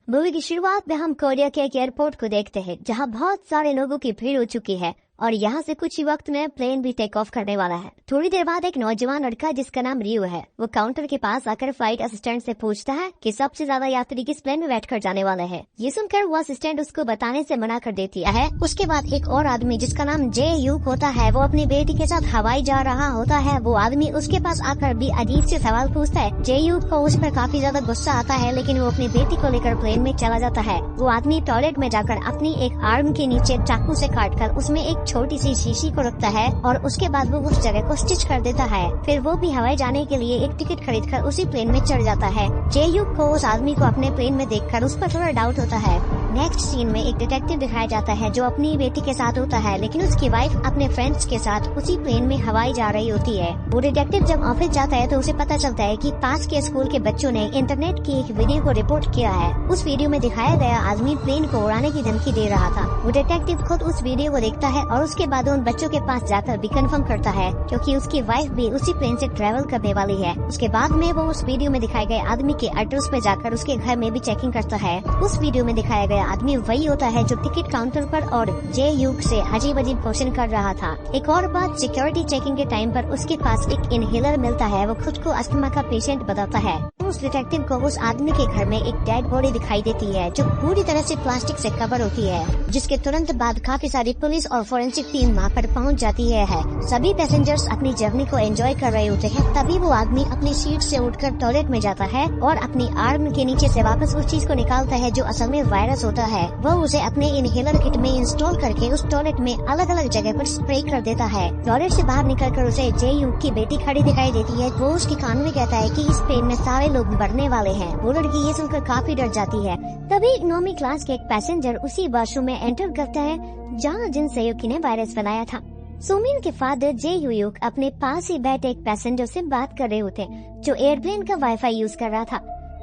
Movie की शुरुआत में हम कोरिया के एक एयरपोर्ट को देखते हैं जहां बहुत सारे लोगों की भीड़ हो चुकी है और यहाँ से कुछ ही वक्त में प्लेन भी टेक ऑफ करने वाला है। थोड़ी देर बाद एक नौजवान लड़का जिसका नाम रियो है वो काउंटर के पास आकर फ्लाइट असिस्टेंट से पूछता है कि सबसे ज्यादा यात्री किस प्लेन में बैठकर जाने वाले हैं। ये सुनकर वो असिस्टेंट उसको बताने से मना कर देती है। उसके बाद एक और आदमी जिसका नाम जे यूक होता है वो अपनी बेटी के साथ हवाई जा रहा होता है। वो आदमी उसके पास आकर भी अजीब से सवाल पूछता है। जे यूक को उस पर काफी ज्यादा गुस्सा आता है लेकिन वो अपनी बेटी को लेकर प्लेन में चला जाता है। वो आदमी टॉयलेट में जाकर अपनी एक आर्म के नीचे चाकू से काटकर उसमें एक छोटी सी शीशी को रखता है और उसके बाद वो उस जगह को स्टिच कर देता है। फिर वो भी हवाई जाने के लिए एक टिकट खरीदकर उसी प्लेन में चढ़ जाता है। जे यूक को उस आदमी को अपने प्लेन में देखकर उस पर थोड़ा डाउट होता है। नेक्स्ट सीन में एक डिटेक्टिव दिखाया जाता है जो अपनी बेटी के साथ होता है लेकिन उसकी वाइफ अपने फ्रेंड्स के साथ उसी प्लेन में हवाई जा रही होती है। वो डिटेक्टिव जब ऑफिस जाता है तो उसे पता चलता है कि पास के स्कूल के बच्चों ने इंटरनेट की एक वीडियो को रिपोर्ट किया है। उस वीडियो में दिखाया गया आदमी प्लेन को उड़ाने की धमकी दे रहा था। वो डिटेक्टिव खुद उस वीडियो को देखता है और उसके बाद उन बच्चों के पास जाकर भी कंफर्म करता है क्योंकि उसकी वाइफ भी उसी प्लेन से ट्रेवल करने वाली है। उसके बाद में वो उस वीडियो में दिखाए गए आदमी के एड्रेस पे जाकर उसके घर में भी चेकिंग करता है। उस वीडियो में दिखाया गया आदमी वही होता है जो टिकट काउंटर पर और जे यूक से अजीब अजीब क्वेश्चन कर रहा था। एक और बात, सिक्योरिटी चेकिंग के टाइम पर उसके पास एक इनहेलर मिलता है। वो खुद को अस्थमा का पेशेंट बताता है। उस डिटेक्टिव को उस आदमी के घर में एक डेड बॉडी दिखाई देती है जो पूरी तरह से प्लास्टिक से कवर होती है, जिसके तुरंत बाद काफी सारी पुलिस और फोरेंसिक टीम वहाँ पर पहुँच जाती है। सभी पैसेंजर्स अपनी जर्नी को एंजॉय कर रहे होते हैं। तभी वो आदमी अपनी सीट से उठकर टॉयलेट में जाता है और अपनी आर्म के नीचे से वापस उस चीज को निकालता है जो असल में वायरस होता है। वो उसे अपने इनहेलर किट में इंस्टॉल करके उस टॉयलेट में अलग अलग जगह पर स्प्रे कर देता है। टॉयलेट से बाहर निकलकर उसे जे यूक की बेटी खड़ी दिखाई देती है। वो उसके कान में कहता है कि इस प्लेन में सारे लोग मरने वाले हैं। वो लड़की ये सुनकर काफी डर जाती है। तभी इकोनॉमी क्लास के एक पैसेंजर उसी वॉशरूम में एंटर करता है जहाँ जिन सहयोगी ने वायरस बनाया था। सोमिन के फादर जे यूक अपने पास ही बैठे एक पैसेंजर से बात कर रहे होते जो एयरप्लेन का वाईफाई यूज कर रहा था।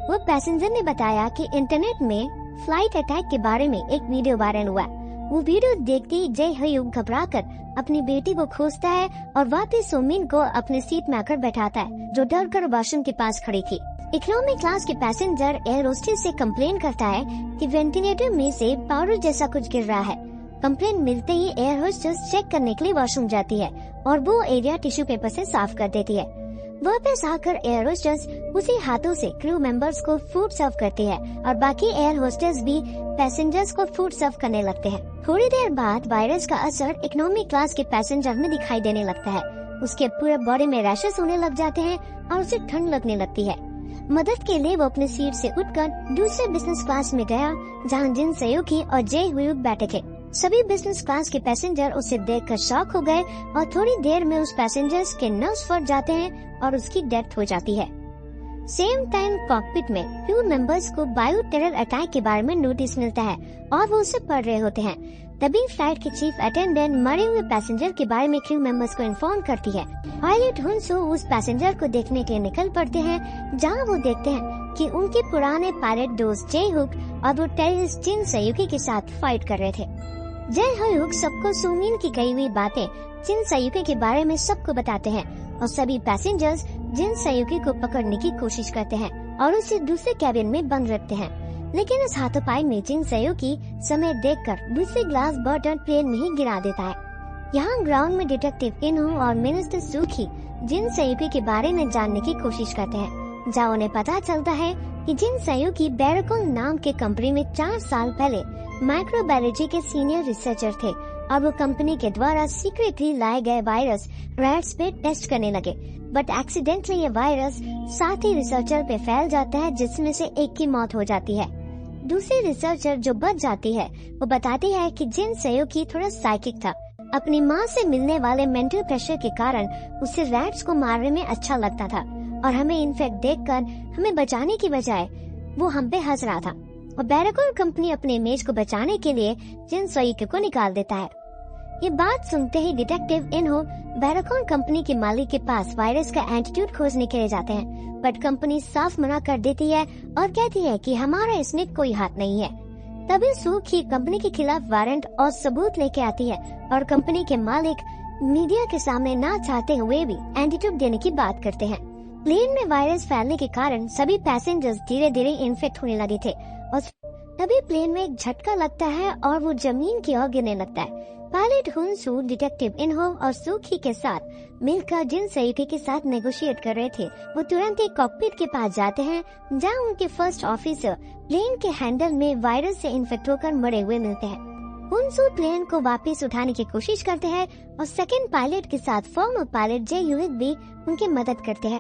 वो पैसेंजर ने बताया कि इंटरनेट में फ्लाइट अटैक के बारे में एक वीडियो वायरल हुआ। वो वीडियो देखते ही जे ह्यूक घबराकर अपनी बेटी को खोजता है और वापस सोमिन को अपने सीट में आकर बैठाता है जो डर कर वॉशरूम के पास खड़ी थी। इकोनॉमी क्लास के पैसेंजर एयर होस्टेस से कंप्लेन करता है कि वेंटिलेटर में से पाउडर जैसा कुछ गिर रहा है। कंप्लेन मिलते ही एयर होस्टेस चेक करने के लिए वॉशरूम जाती है और वो एरिया टिश्यू पेपर से साफ कर देती है। वापस आकर एयर होस्टेस उसी हाथों से क्रू मेंबर्स को फूड सर्व करती है और बाकी एयर होस्टेस भी पैसेंजर्स को फूड सर्व करने लगते हैं। थोड़ी देर बाद वायरस का असर इकोनॉमी क्लास के पैसेंजर में दिखाई देने लगता है। उसके पूरे बॉडी में रैशेस होने लग जाते हैं और उसे ठंड लगने लगती है। मदद के लिए वो अपनी सीट से उठकर दूसरे बिजनेस क्लास में गया जहाँ जिन सहयोगी और जे ह्यूक बैठे थे। सभी बिजनेस क्लास के पैसेंजर उसे देखकर शॉक हो गए और थोड़ी देर में उस पैसेंजर्स के नर्व्स फट जाते हैं और उसकी डेथ हो जाती है। सेम टाइम कॉकपिट में क्रू मेंबर्स को बायो टेरर अटैक के बारे में नोटिस मिलता है और वो उसे पढ़ रहे होते हैं। तभी फ्लाइट के चीफ अटेंडेंट मरे हुए पैसेंजर के बारे में क्रू मेंबर्स को इन्फॉर्म करती है। पायलट हुनसो उस पैसेंजर को देखने के लिए निकल पड़ते हैं जहाँ वो देखते हैं कि उनके पुराने पायलट दोस्त जे हुक और वो टेररिस्ट जिन सहयोगी के साथ फाइट कर रहे थे। जे ह्यूक सबको सोमिन की कही हुई बातें जिन सहयोगी के बारे में सबको बताते हैं और सभी पैसेंजर्स जिन सहयोगी को पकड़ने की कोशिश करते हैं और उसे दूसरे कैबिन में बंद रखते हैं। लेकिन उस हाथोपाई में जिन सहयोगी समय देखकर दूसरे ग्लास बॉटल प्लेन में ही गिरा देता है। यहाँ ग्राउंड में डिटेक्टिव इनहू और मिनिस्टर सूखी जिन सहयोगी के बारे में जानने की कोशिश करते हैं जहाँ उन्हें पता चलता है कि जिन सहयोगी बैरकोन नाम के कंपनी में 4 साल पहले माइक्रोबायोलॉजी के सीनियर रिसर्चर थे और वो कंपनी के द्वारा सीक्रेटली लाए गए वायरस रैट्स पे टेस्ट करने लगे। बट एक्सीडेंटली ये वायरस 7 ही रिसर्चर पे फैल जाता है जिसमें से एक की मौत हो जाती है। दूसरी रिसर्चर जो बच जाती है वो बताती है कि जिन सहयोगी थोड़ा साइकिक था। अपनी माँ से मिलने वाले मेंटल प्रेशर के कारण उसे रैट्स को मारने में अच्छा लगता था और हमें इन्फेक्ट देखकर हमें बचाने की बजाय वो हम पे हंस रहा था और बैरकोन कंपनी अपने इमेज को बचाने के लिए जिन सहयोगी को निकाल देता है। ये बात सुनते ही डिटेक्टिव इनहो बैरकोन कंपनी के मालिक के पास वायरस का एंटीट्यूड खोजने के लिए जाते हैं बट कंपनी साफ मना कर देती है और कहती है कि हमारा इसमें कोई हाथ नहीं है। तभी सूखी कंपनी के खिलाफ वारंट और सबूत लेके आती है और कंपनी के मालिक मीडिया के सामने ना चाहते हुए भी एंटीट्यूड देने की बात करते हैं। प्लेन में वायरस फैलने के कारण सभी पैसेंजर्स धीरे धीरे इन्फेक्ट होने लगे थे और तभी प्लेन में एक झटका लगता है और वो जमीन की ओर गिरने लगता है। पायलट हुनसू डिटेक्टिव इनहो और सूखी के साथ मिलकर जिन सहयोगी के साथ नेगोशिएट कर रहे थे वो तुरंत एक कॉकपिट के पास जाते हैं, जहां उनके फर्स्ट ऑफिसर प्लेन के हैंडल में वायरस से इन्फेक्ट होकर मरे हुए मिलते हैं। हुनसू प्लेन को वापस उठाने की कोशिश करते हैं और सेकंड पायलट के साथ फॉर्मर पायलट जे ह्यूइट भी उनकी मदद करते हैं।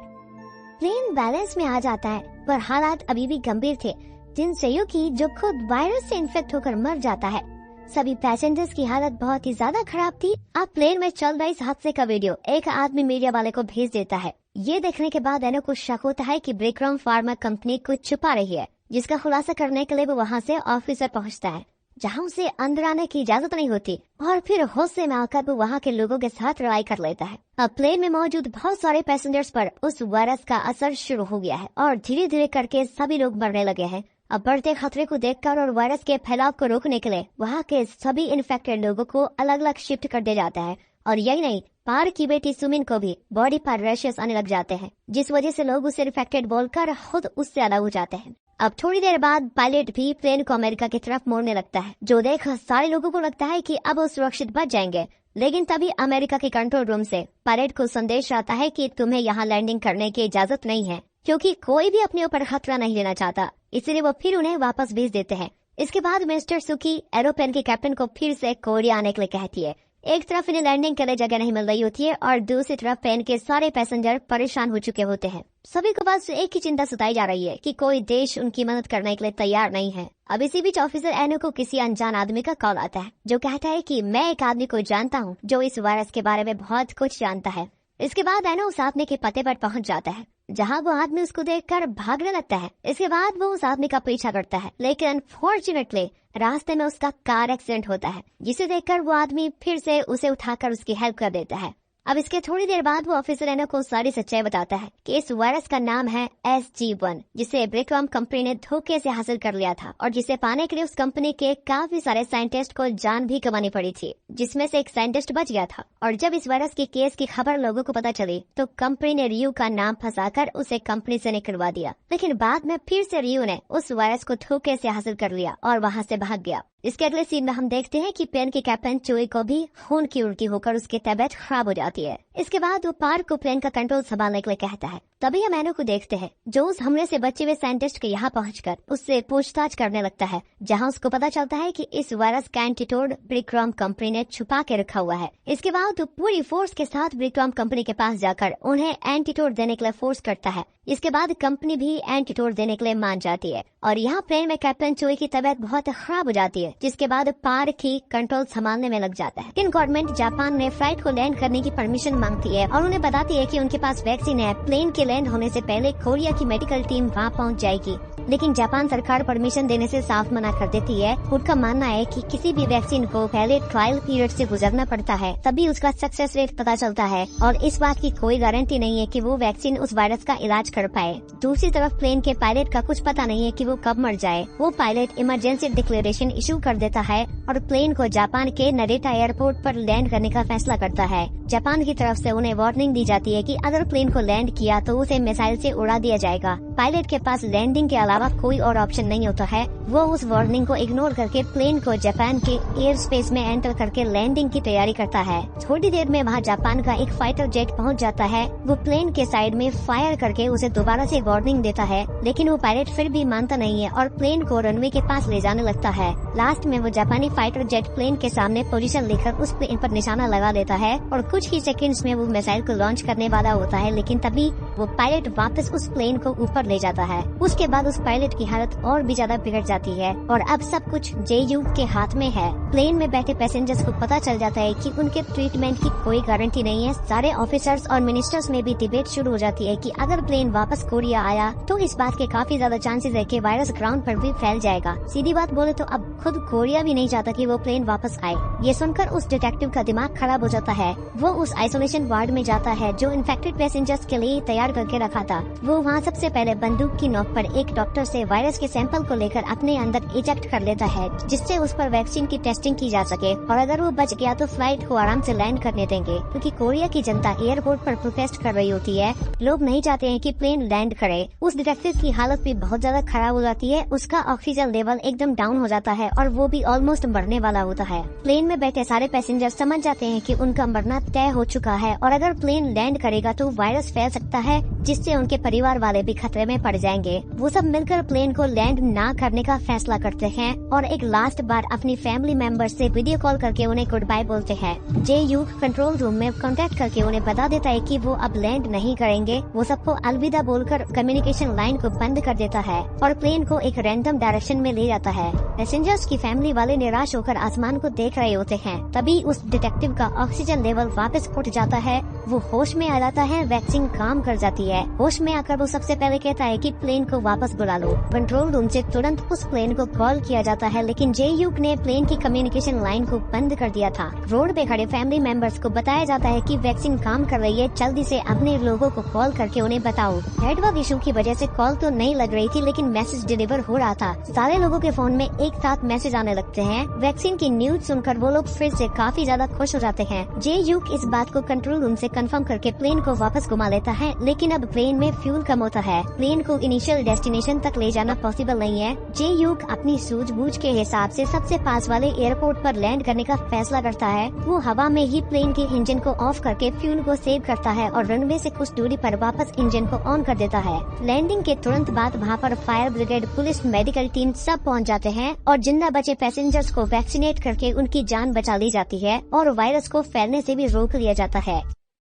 प्लेन बैलेंस में आ जाता है, पर हालात अभी भी गंभीर थे। जिन सहयोगी जो खुद वायरस से इन्फेक्ट होकर मर जाता है, सभी पैसेंजर्स की हालत बहुत ही ज्यादा खराब थी। अब प्लेन में चल रहे इस हादसे का वीडियो एक आदमी मीडिया वाले को भेज देता है। ये देखने के बाद एनो को शक होता है कि ब्रिक्रम फार्मा कंपनी कुछ छुपा रही है, जिसका खुलासा करने के लिए वो वहाँ से ऑफिसर पहुँचता है, जहाँ उसे अंदर आने की इजाजत नहीं होती, और फिर होश में आकर वो वहाँ के लोगों के साथ लड़ाई कर लेता है। अब प्लेन में मौजूद बहुत सारे पैसेंजर्स पर उस वायरस का असर शुरू हो गया है और धीरे धीरे करके सभी लोग मरने लगे हैं। अब बढ़ते खतरे को देखकर और वायरस के फैलाव को रोकने के लिए वहाँ के सभी इन्फेक्टेड लोगों को अलग अलग शिफ्ट कर दिया जाता है। और यही नहीं, पार की बेटी सुमिन को भी बॉडी पर रैशेस आने लग जाते हैं, जिस वजह से लोग उसे इन्फेक्टेड बोलकर खुद उससे अलग हो जाते हैं। अब थोड़ी देर बाद पायलट भी प्लेन को अमेरिका की तरफ मोड़ने लगता है, जो देख सारे लोगों को लगता है कि अब वो सुरक्षित बच जाएंगे। लेकिन तभी अमेरिका के कंट्रोल रूम से पायलट को संदेश आता है कि तुम्हें यहाँ लैंडिंग करने की इजाजत नहीं है, क्योंकि कोई भी अपने ऊपर खतरा नहीं लेना चाहता, इसलिए वो फिर उन्हें वापस भेज देते हैं। इसके बाद मिस्टर सुकी एरोप्लेन के कैप्टन को फिर से कोरिया आने के लिए कहती है। एक तरफ इन्हें लैंडिंग के लिए जगह नहीं मिल रही होती है और दूसरी तरफ प्लेन के सारे पैसेंजर परेशान हो चुके होते हैं। सभी को बस एक ही चिंता सताई जा रही है कि कोई देश उनकी मदद करने के लिए तैयार नहीं है। अब इसी बीच ऑफिसर एनो को किसी अनजान आदमी का कॉल आता है, जो कहता है कि मैं एक आदमी को जानता हूँ जो इस वायरस के बारे में बहुत कुछ जानता है। इसके बाद एनो उस आदमी के पते पर पहुंच जाता है, जहां वो आदमी उसको देखकर भागने लगता है। इसके बाद वो उस आदमी का पीछा करता है, लेकिन अनफॉर्चुनेटली रास्ते में उसका कार एक्सीडेंट होता है, जिसे देखकर वो आदमी फिर से उसे उठाकर उसकी हेल्प कर देता है। अब इसके थोड़ी देर बाद वो ऑफिसर एनो को सारी सच्चाई बताता है कि इस वायरस का नाम है SG1, जिसे ब्रिक्रम कंपनी ने धोखे से हासिल कर लिया था और जिसे पाने के लिए उस कंपनी के काफी सारे साइंटिस्ट को जान भी गंवानी पड़ी थी, जिसमें से एक साइंटिस्ट बच गया था। और जब इस वायरस के केस की खबर लोगों को पता चली तो कंपनी ने रियू का नाम फंसाकर उसे कंपनी से निकलवा दिया। लेकिन बाद में फिर से रियू ने उस वायरस को धोखे से हासिल कर लिया और वहाँ से भाग गया। इसके अगले सीन में हम देखते हैं कि प्लेन के कैप्टन चोई को भी खून की उल्टी होकर उसकी तबीयत खराब हो जाती है। इसके बाद वो पार्क को प्लेन का कंट्रोल संभालने के लिए कहता है। तभी हम एनो को देखते हैं, जो उस हमले से बचे हुए साइंटिस्ट के यहाँ पहुंचकर उससे पूछताछ करने लगता है, जहां उसको पता चलता है कि इस वायरस का एंटीटोड ब्रिक्रम कंपनी ने छुपा के रखा हुआ है। इसके बाद वो पूरी फोर्स के साथ ब्रिक्रम कंपनी के पास जाकर उन्हें एंटीटोड देने के लिए फोर्स करता है। इसके बाद कंपनी भी एंटीटोड देने के लिए मान जाती है और यहाँ प्लेन में कैप्टन चोई की तबीयत बहुत खराब हो जाती है, जिसके बाद पार्क ही कंट्रोल संभालने में लग जाता है। लेकिन गवर्नमेंट जापान ने फ्लाइट को लैंड करने की परमिशन मांगती है और उन्हें बताती है कि उनके पास वैक्सीन है। प्लेन के लैंड होने से पहले कोरिया की मेडिकल टीम वहाँ पहुँच जाएगी, लेकिन जापान सरकार परमिशन देने से साफ मना कर देती है। उनका मानना है कि किसी भी वैक्सीन को पहले ट्रायल पीरियड से गुजरना पड़ता है, तभी उसका सक्सेस रेट पता चलता है और इस बात की कोई गारंटी नहीं है कि वो वैक्सीन उस वायरस का इलाज कर पाए। दूसरी तरफ प्लेन के पायलट का कुछ पता नहीं है कि वो कब मर जाए। वो पायलट इमरजेंसी डिक्लेरेशन इशू कर देता है और प्लेन को जापान के नरेटा एयरपोर्ट पर लैंड करने का फैसला करता है। जापान की तरफ से उन्हें वार्निंग दी जाती है कि अगर प्लेन को लैंड किया तो उसे मिसाइल से उड़ा दिया जाएगा। पायलट के पास लैंडिंग के अलावा कोई और ऑप्शन नहीं होता है। वो उस वार्निंग को इग्नोर करके प्लेन को जापान के एयर स्पेस में एंटर करके लैंडिंग की तैयारी करता है। थोड़ी देर में वहाँ जापान का एक फाइटर जेट पहुँच जाता है। वो प्लेन के साइड में फायर करके उसे दोबारा से वार्निंग देता है, लेकिन वो पायलट फिर भी मानता नहीं है और प्लेन को रनवे के पास ले जाने लगता है। लास्ट में वो जापानी फाइटर जेट प्लेन के सामने पोजीशन लेकर उस प्लेन पर निशाना लगा देता है और कुछ ही सेकंड्स में वो मिसाइल को लॉन्च करने वाला होता है, लेकिन तभी वो पायलट वापस उस प्लेन को ऊपर ले जाता है। उसके बाद उस पायलट की हालत और भी ज्यादा बिगड़ जाती है और अब सब कुछ जेयू के हाथ में है। प्लेन में बैठे पैसेंजर्स को पता चल जाता है कि उनके ट्रीटमेंट की कोई गारंटी नहीं है। सारे ऑफिसर्स और मिनिस्टर्स में भी डिबेट शुरू हो जाती है कि अगर प्लेन वापस कोरिया आया तो इस बात के काफी ज्यादा चांसेस है कि वायरस ग्राउंड पर भी फैल जाएगा। सीधी बात बोले तो अब खुद कोरिया भी नहीं चाहता कि वो प्लेन वापस आए। ये सुनकर उस डिटेक्टिव का दिमाग खराब हो जाता है। वो उस आइसोलेशन वार्ड में जाता है जो इन्फेक्टेड पैसेंजर्स के लिए तैयार करके रखा था। वो वहाँ सबसे पहले बंदूक की नोक पर एक डॉक्टर डॉक्टर से वायरस के सैंपल को लेकर अपने अंदर इजेक्ट कर लेता है, जिससे उस पर वैक्सीन की टेस्टिंग की जा सके और अगर वो बच गया तो फ्लाइट को आराम से लैंड करने देंगे, क्योंकि कोरिया की जनता एयरपोर्ट पर प्रोटेस्ट कर रही होती है। लोग नहीं चाहते हैं कि प्लेन लैंड करे। उस डिटेक्टिव की हालत भी बहुत ज्यादा खराब हो जाती है, उसका ऑक्सीजन लेवल एकदम डाउन हो जाता है और वो भी ऑलमोस्ट मरने वाला होता है। प्लेन में बैठे सारे पैसेंजर समझ जाते हैं कि उनका मरना तय हो चुका है और अगर प्लेन लैंड करेगा तो वायरस फैल सकता है, जिससे उनके परिवार वाले भी खतरे में पड़ जाएंगे। वो सब मिलकर प्लेन को लैंड ना करने का फैसला करते हैं और एक लास्ट बार अपनी फैमिली मेंबर से वीडियो कॉल करके उन्हें गुड बाय बोलते हैं। जे-यू कंट्रोल रूम में कांटेक्ट करके उन्हें बता देता है कि वो अब लैंड नहीं करेंगे। वो सबको अलविदा बोलकर कम्युनिकेशन लाइन को बंद कर देता है और प्लेन को एक रैंडम डायरेक्शन में ले जाता है। पैसेंजर्स की फैमिली वाले निराश होकर आसमान को देख रहे होते हैं। तभी उस डिटेक्टिव का ऑक्सीजन लेवल वापस उठ जाता है, वो होश में आ जाता है, वैक्सीन काम कर जाती है। होश में आकर वो सबसे पहले कहता है कि प्लेन को वापस बुला लो। कंट्रोल रूम से तुरंत उस प्लेन को कॉल किया जाता है, लेकिन जे-यू ने प्लेन की कम्युनिकेशन लाइन को बंद कर दिया था। रोड पे खड़े फैमिली मेंबर्स को बताया जाता है कि वैक्सीन काम कर रही है, जल्दी से अपने लोगों को कॉल करके उन्हें बताओ। नेटवर्क इशू की वजह से कॉल तो नहीं लग रही थी, लेकिन मैसेज डिलीवर हो रहा था। सारे लोगों के फोन में एक साथ मैसेज आने लगते हैं। वैक्सीन की न्यूज सुनकर वो लोग फिर से काफी ज्यादा खुश हो जाते हैं। जे-यू इस बात को कंट्रोल रूम से कंफर्म करके प्लेन को वापस घुमा लेता है, लेकिन अब प्लेन में फ्यूल कम होता है। प्लेन को इनिशियल डेस्टिनेशन तक ले जाना पॉसिबल नहीं है। जे-यू अपनी सूझबूझ के हिसाब से सबसे पास वाले एयरपोर्ट पर लैंड करने का फैसला करता है। वो हवा में ही प्लेन के इंजन को ऑफ करके फ्यूल को सेव करता है और रनवे से कुछ दूरी पर वापस इंजन को ऑन कर देता है। लैंडिंग के तुरंत बाद वहाँ पर fire brigade, police, medical team सब पहुँच जाते हैं और जिंदा बचे पैसेंजर्स को वैक्सीनेट करके उनकी जान बचा ली जाती है और वायरस को फैलने से भी रोक लिया जाता है।